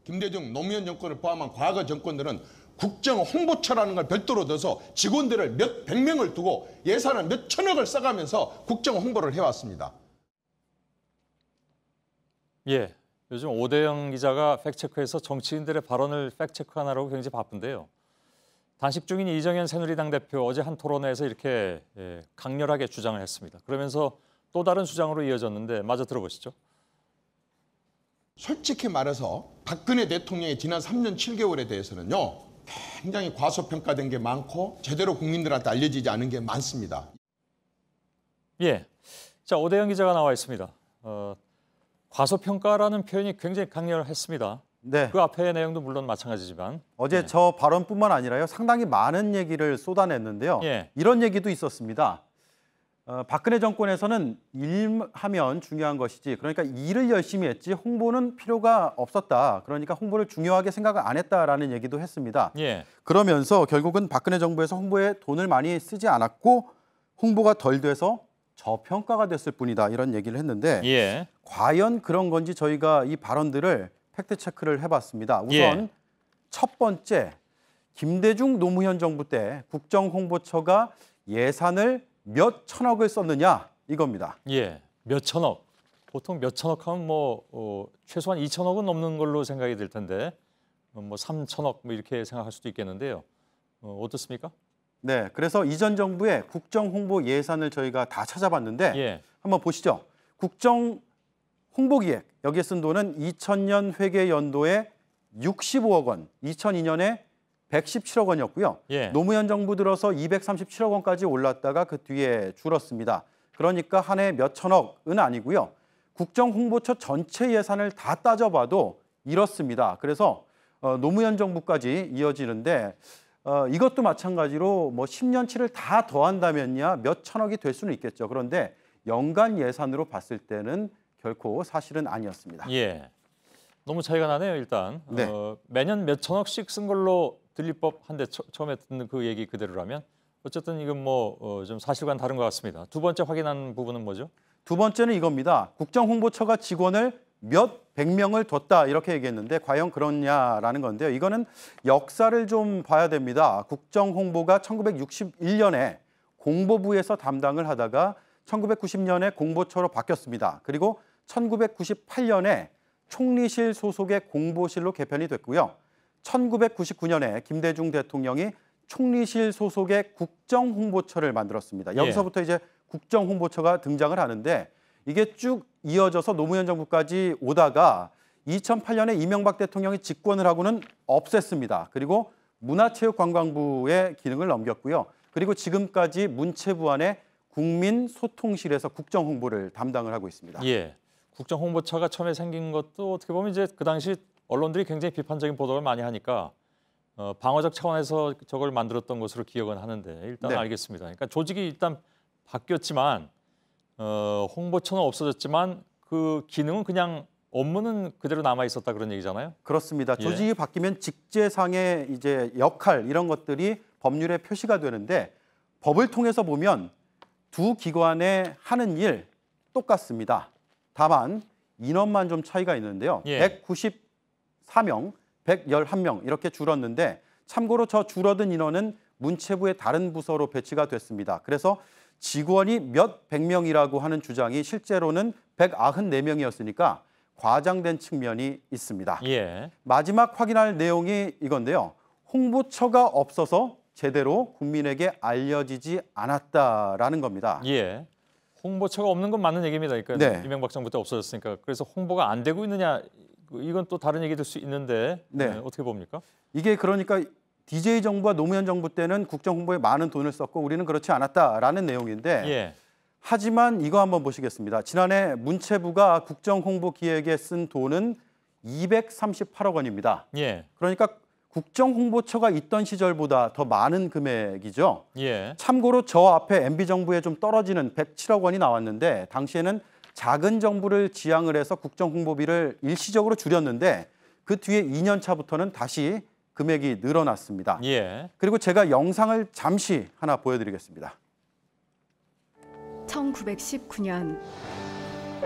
김대중 노무현 정권을 포함한 과거 정권들은 국정 홍보처라는 걸 별도로 넣어서 직원들을 몇 백 명을 두고 예산을 몇 천억을 써가면서 국정 홍보를 해왔습니다. 예, 요즘 오대영 기자가 팩트체크해서 정치인들의 발언을 팩트체크하느라고 굉장히 바쁜데요. 단식 중인 이정현 새누리당 대표 어제 한 토론회에서 이렇게 강렬하게 주장을 했습니다. 그러면서 또 다른 주장으로 이어졌는데 마저 들어보시죠. 솔직히 말해서 박근혜 대통령의 지난 3년 7개월에 대해서는요. 굉장히 과소평가된 게 많고 제대로 국민들한테 알려지지 않은 게 많습니다. 예, 자 오대영 기자가 나와 있습니다. 과소평가라는 표현이 굉장히 강렬했습니다. 네. 그 앞의 내용도 물론 마찬가지지만 어제 저 발언뿐만 아니라요. 상당히 많은 얘기를 쏟아냈는데요. 예. 이런 얘기도 있었습니다. 박근혜 정권에서는 일하면 중요한 것이지 그러니까 일을 열심히 했지 홍보는 필요가 없었다. 그러니까 홍보를 중요하게 생각을 안 했다라는 얘기도 했습니다. 예. 그러면서 결국은 박근혜 정부에서 홍보에 돈을 많이 쓰지 않았고 홍보가 덜 돼서 저평가가 됐을 뿐이다. 이런 얘기를 했는데 예. 과연 그런 건지 저희가 이 발언들을 팩트체크를 해봤습니다. 우선 예. 첫 번째, 김대중 노무현 정부 때 국정홍보처가 예산을 몇 천억을 썼느냐 이겁니다. 예, 몇 천억. 보통 몇 천억 하면 최소한 2천억은 넘는 걸로 생각이 들 텐데 3천억 이렇게 생각할 수도 있겠는데요. 어떻습니까? 네, 그래서 이전 정부의 국정홍보 예산을 저희가 다 찾아봤는데 예. 한번 보시죠. 국정홍보기획 여기에 쓴 돈은 2000년 회계 연도에 65억 원, 2002년에 117억 원이었고요. 예. 노무현 정부 들어서 237억 원까지 올랐다가 그 뒤에 줄었습니다. 그러니까 한 해 몇 천억은 아니고요. 국정홍보처 전체 예산을 다 따져봐도 이렇습니다. 그래서 노무현 정부까지 이어지는데 이것도 마찬가지로 10년치를 다 더한다면야 몇 천억이 될 수는 있겠죠. 그런데 연간 예산으로 봤을 때는 결코 사실은 아니었습니다. 예. 너무 차이가 나네요, 일단. 네. 매년 몇 천억씩 쓴 걸로 들릴 법한데 처음에 듣는 그 얘기 그대로라면 어쨌든 이건 좀 사실과는 다른 것 같습니다. 두 번째 확인한 부분은 뭐죠? 두 번째는 이겁니다. 국정홍보처가 직원을 몇 백 명을 뒀다 이렇게 얘기했는데 과연 그렇냐라는 건데요. 이거는 역사를 좀 봐야 됩니다. 국정홍보가 1961년에 공보부에서 담당을 하다가 1990년에 공보처로 바뀌었습니다. 그리고 1998년에 총리실 소속의 공보실로 개편이 됐고요. 1999년에 김대중 대통령이 총리실 소속의 국정홍보처를 만들었습니다. 여기서부터 이제 국정홍보처가 등장을 하는데 이게 쭉 이어져서 노무현 정부까지 오다가 2008년에 이명박 대통령이 집권을 하고는 없앴습니다. 그리고 문화체육관광부의 기능을 넘겼고요. 그리고 지금까지 문체부 안에 국민소통실에서 국정홍보를 담당을 하고 있습니다. 예. 국정홍보처가 처음에 생긴 것도 어떻게 보면 이제 그 당시 언론들이 굉장히 비판적인 보도를 많이 하니까 방어적 차원에서 저걸 만들었던 것으로 기억은 하는데 일단 네. 알겠습니다. 그러니까 조직이 일단 바뀌었지만 홍보처는 없어졌지만 그 기능은 그냥 업무는 그대로 남아 있었다 그런 얘기잖아요. 그렇습니다. 예. 조직이 바뀌면 직제상의 이제 역할 이런 것들이 법률에 표시가 되는데 법을 통해서 보면 두 기관의 하는 일 똑같습니다. 다만 인원만 좀 차이가 있는데요. 예. 194명, 111명 이렇게 줄었는데 참고로 저 줄어든 인원은 문체부의 다른 부서로 배치가 됐습니다. 그래서 직원이 몇 백 명이라고 하는 주장이 실제로는 194명이었으니까 과장된 측면이 있습니다. 예. 마지막 확인할 내용이 이건데요. 홍보처가 없어서 제대로 국민에게 알려지지 않았다라는 겁니다. 예. 홍보처가 없는 건 맞는 얘기입니다. 그러니까 네. 이명박 정부 때 없어졌으니까 그래서 홍보가 안 되고 있느냐 이건 또 다른 얘기 될 수 있는데 네. 어떻게 봅니까? 이게 그러니까 DJ 정부와 노무현 정부 때는 국정홍보에 많은 돈을 썼고 우리는 그렇지 않았다라는 내용인데 예. 하지만 이거 한번 보시겠습니다. 지난해 문체부가 국정홍보 기획에 쓴 돈은 238억 원입니다. 예. 그러니까 국정홍보처가 있던 시절보다 더 많은 금액이죠. 예. 참고로 저 앞에 MB정부에 좀 떨어지는 107억 원이 나왔는데 당시에는 작은 정부를 지향을 해서 국정홍보비를 일시적으로 줄였는데 그 뒤에 2년 차부터는 다시 금액이 늘어났습니다. 예. 그리고 제가 영상을 잠시 하나 보여드리겠습니다. 1919년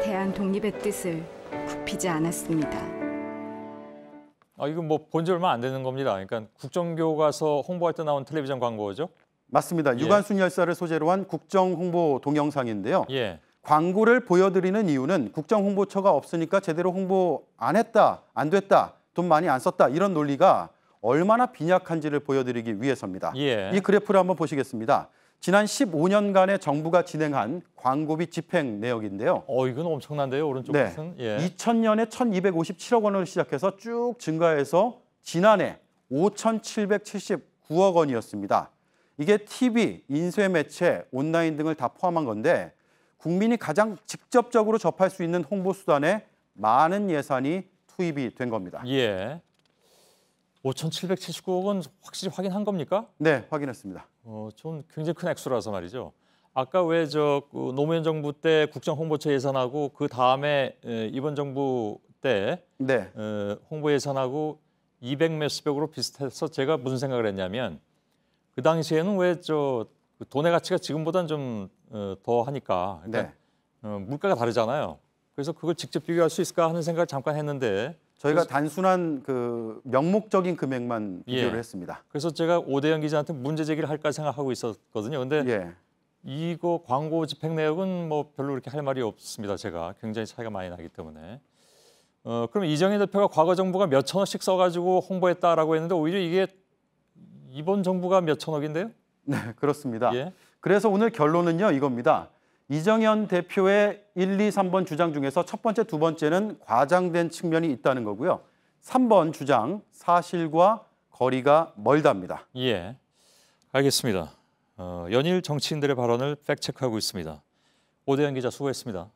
대한 독립의 뜻을 굽히지 않았습니다. 이거 뭐 본 지 얼마 안 되는 겁니다. 그러니까 국정교과서 홍보할 때 나온 텔레비전 광고죠? 맞습니다. 유관순 열사를 소재로 한 국정 홍보 동영상인데요. 예. 광고를 보여드리는 이유는 국정홍보처가 없으니까 제대로 홍보 안 했다, 안 됐다, 돈 많이 안 썼다 이런 논리가 얼마나 빈약한지를 보여드리기 위해서입니다. 예. 이 그래프를 한번 보시겠습니다. 지난 15년간의 정부가 진행한 광고비 집행 내역인데요. 이건 엄청난데요, 오른쪽 네. 끝은. 예. 2000년에 1,257억 원을 시작해서 쭉 증가해서 지난해 5,779억 원이었습니다. 이게 TV, 인쇄 매체, 온라인 등을 다 포함한 건데 국민이 가장 직접적으로 접할 수 있는 홍보 수단에 많은 예산이 투입이 된 겁니다. 예. 5,779억 원 확실히 확인한 겁니까? 네, 확인했습니다. 좀 굉장히 큰 액수라서 말이죠. 아까 왜 노무현 정부 때 국정홍보처 예산하고 그 다음에 이번 정부 때 네, 홍보 예산하고 200 몇십억으로 비슷해서 제가 무슨 생각을 했냐면 그 당시에는 왜 그 돈의 가치가 지금보다는 좀 더 하니까 그러니까 물가가 다르잖아요. 그래서 그걸 직접 비교할 수 있을까 하는 생각을 잠깐 했는데 저희가 단순한 그 명목적인 금액만 비교를 했습니다. 그래서 제가 오대영 기자한테 문제 제기를 할까 생각하고 있었거든요. 근데 예, 이거 광고 집행 내역은 뭐 별로 그렇게 할 말이 없습니다. 제가 굉장히 차이가 많이 나기 때문에. 그럼 이정현 대표가 과거 정부가 몇 천억씩 써가지고 홍보했다라고 했는데 오히려 이게 이번 정부가 몇 천억인데요? 네, 그렇습니다. 예. 그래서 오늘 결론은요 이겁니다. 이정현 대표의 1, 2, 3번 주장 중에서 첫 번째, 두 번째는 과장된 측면이 있다는 거고요. 3번 주장, 사실과 거리가 멀답니다. 예, 알겠습니다. 연일 정치인들의 발언을 팩트체크하고 있습니다. 오대영 기자 수고했습니다.